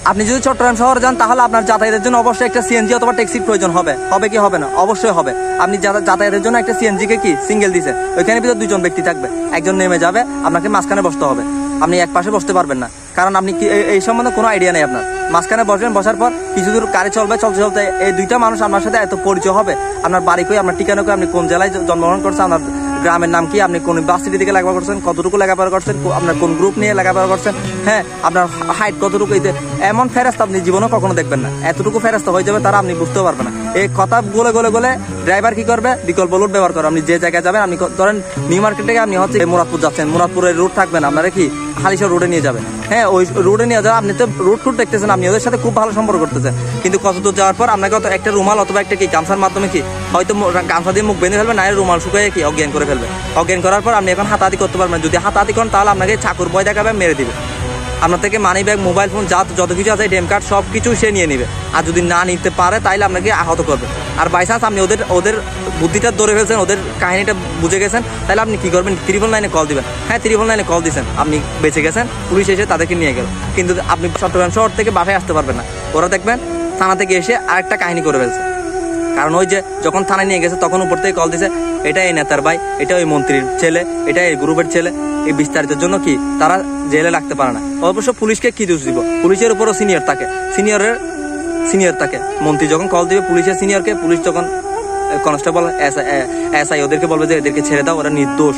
আপনি যদি চট্টগ্রাম শহরে যান তাহলে আপনার যাতায়াতের জন্য অবশ্যই একটা সিএনজি অথবা ট্যাক্সির প্রয়োজন হবে কি হবে না? অবশ্যই হবে। আপনি যাতায়াতের জন্য একটা সিএনজি কে কি সিঙ্গেল দিছে, ওইখানে ভিতর দুজন ব্যক্তি থাকবে, একজন নেমে যাবে, আপনাকে মাঝখানে বসতে হবে, আপনি এক পাশে বসতে পারবেন না, কারণ আপনি কি এই সম্বন্ধে কোনো আইডিয়া নেই আপনার। মাঝখানে বসবেন, বসার পর কিছু দূর গাড়ি চলবে, চলতে এই দুইটা মানুষ আপনার সাথে এত পরিচয় হবে, আপনার বাড়ি কই, আপনার ঠিকানা কই, আপনি কোন জেলায় জন্মগ্রহণ করছেন, আপনার গ্রামের নাম কি, আপনি কোন ইউনিভার্সিটি থেকে লেখাপড়া করছেন, কতটুকু লেখাপড়া করছেন, আপনার কোন গ্রুপ নিয়ে লেখাপড়া করছেন, হ্যাঁ আপনার হাইট কতটুকু, এমন ফেরাস্তা আপনি জীবনেও কখনো দেখবেন না। এতটুকু ফেরাস্তা হয়ে যাবে তারা, আপনি বুঝতেও পারবেন না। এই কথা গলে ড্রাইভার কি করবে, বিকল্প রুট ব্যবহার করে। আপনি যে জায়গায় যাবেন, আপনি ধরেন নিউ মার্কেট থেকে আপনি হচ্ছে মুরাদপুর যাচ্ছেন, মুরাদপুরের রুট থাকবেন, আপনারা কি হালিশহর রোডে নিয়ে যাবেন, হ্যাঁ ওই রোডে নিয়ে যাবেন। আপনি তো রুট দেখতেছেন, আপনি ওদের সাথে খুব ভালো সম্পর্ক করতেছেন, কিন্তু কত দূর যাওয়ার পর আপনাকে একটা রুমাল অথবা একটা কি গামছার মাধ্যমে কি হয়তো গামছা দিয়ে মুখ বেঁধে ফেলবে, না রুমাল শুকিয়ে কি অজ্ঞান করে ফেলবে। অজ্ঞান করার পর আপনি এখন হাতাহাতি করতে পারবেন। যদি হাতাহাতি করেন তাহলে আপনাকে চাকুর ভয় দেখাবে, মেরে দিবে। আপনার থেকে মানি ব্যাগ, মোবাইল ফোন যত কিছু আছে, এটিএম কার্ড সব কিছু সে নিয়ে নিবে। আর যদি না নিতে পারে তাহলে আপনাকে আহত করবে। আর বাই চান্স আপনি ওদের বুদ্ধিটা ধরে ফেলছেন, ওদের কাহিনীটা বুঝে গেছেন, তাহলে আপনি কি করবেন, 999 কল দিবেন। হ্যাঁ 999 কল দিচ্ছেন, আপনি বেঁচে গেছেন, পুলিশ এসে তাদেরকে নিয়ে গেল। কিন্তু আপনি চট্টগ্রাম শহর থেকে বাসায় আসতে পারবেন না। ওরা দেখবেন থানা থেকে এসে আরেকটা কাহিনী করে ফেলছে, কারণ ওই যে যখন থানায় নিয়ে গেছে তখন উপর থেকে কল দিছে, এটা এই নেতার ভাই, এটা ওই মন্ত্রীর ছেলে, এটা এই গ্রুপের ছেলে। এই বিস্তারিতের জন্য কি তারা জেলে রাখতে পারে না। অবশ্য পুলিশকে কি দোষ দিব, পুলিশের উপরও সিনিয়র থাকে। মন্ত্রী যখন কল দিবে পুলিশের সিনিয়রকে, পুলিশ যখন কনস্টেবল এসআই ওদেরকে বলবে যে এদেরকে ছেড়ে দাও, ওরা নির্দোষ।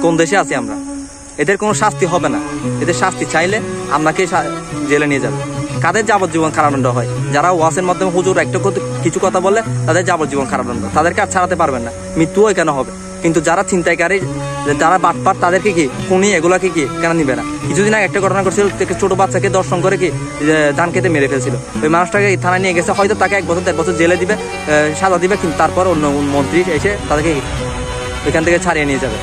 কোন দেশে আছি আমরা? এদের কোনো শাস্তি হবে না। এদের শাস্তি চাইলে আপনাকে জেলে নিয়ে যাবে। কাদের যাবজ্জীবন কারাদণ্ড হয়? যারা ওয়াসের মাধ্যমে হুজুর একটা কিছু কথা বললে তাদের যাবজ্জীবন কারাদণ্ড, তাদেরকে আর ছাড়াতে পারবেন না, মৃত্যুও কেন হবে। কিন্তু যারা ছিনতাইকারী, যারা বাটপার, তাদেরকে কি খুনি, এগুলাকে কি কেন নিবে না? কিছুদিন আগে একটা ঘটনা করছিল, ছোট বাচ্চাকে দর্শন করে কি ধান খেতে মেরে ফেলছিল। ওই মানুষটাকে থানায় নিয়ে গেছে, হয়তো তাকে 1 বছর 1.5 বছর জেলে দিবে, সাজা দিবে, কিন্তু তারপর অন্য মন্ত্রী এসে তাদেরকে ওইখান থেকে ছাড়িয়ে নিয়ে যাবে।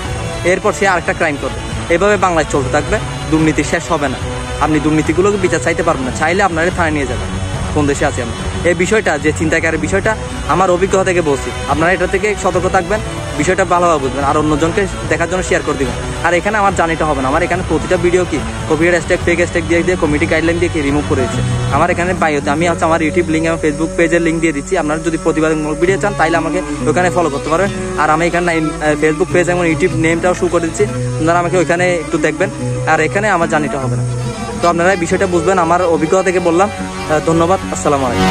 এরপর সে আরেকটা ক্রাইম করবে। এভাবে বাংলায় চলতে থাকবে, দুর্নীতি শেষ হবে না। আপনি দুর্নীতিগুলোকে বিচার চাইতে পারবেন না, চাইলে আপনারা থানায় নিয়ে যাবেন। কোন দেশে আছি আমরা? এই বিষয়টা, যে চিন্তাকারীর বিষয়টা, আমার অভিজ্ঞতা থেকে বলছি। আপনারা এটা থেকে সতর্ক থাকবেন, বিষয়টা ভালোভাবে বুঝবেন, আর অন্যজনকে দেখার জন্য শেয়ার করে দিবেন। আর এখানে আমার জানিটা হবে না, আমার এখানে প্রতিটা ভিডিও কি কপিরাইট স্ট্রাইক, ফেক স্ট্রাইক দিয়ে কমিটি গাইডলাইন দিয়ে কি রিমুভ করে দিচ্ছে। আমার এখানে বায়োতে আমি হচ্ছে আমার ইউটিউব লিঙ্ক এবং ফেসবুক পেজের লিঙ্ক দিয়ে দিচ্ছি। আপনারা যদি প্রতিবাদমূলক ভিডিও চান তাহলে আমাকে ওখানে ফলো করতে পারবেন। আর আমি এখানে ফেসবুক পেজ এবং ইউটিউব নেমটাও শো করে দিচ্ছি, আপনারা আমাকে ওইখানে একটু দেখবেন। আর এখানে আমার জানিটা হবে না, তো আপনারা বিষয়টা বুঝবেন। আমার অভিজ্ঞতা থেকে বললাম। ধন্যবাদ। আসসালামু আলাইকুম।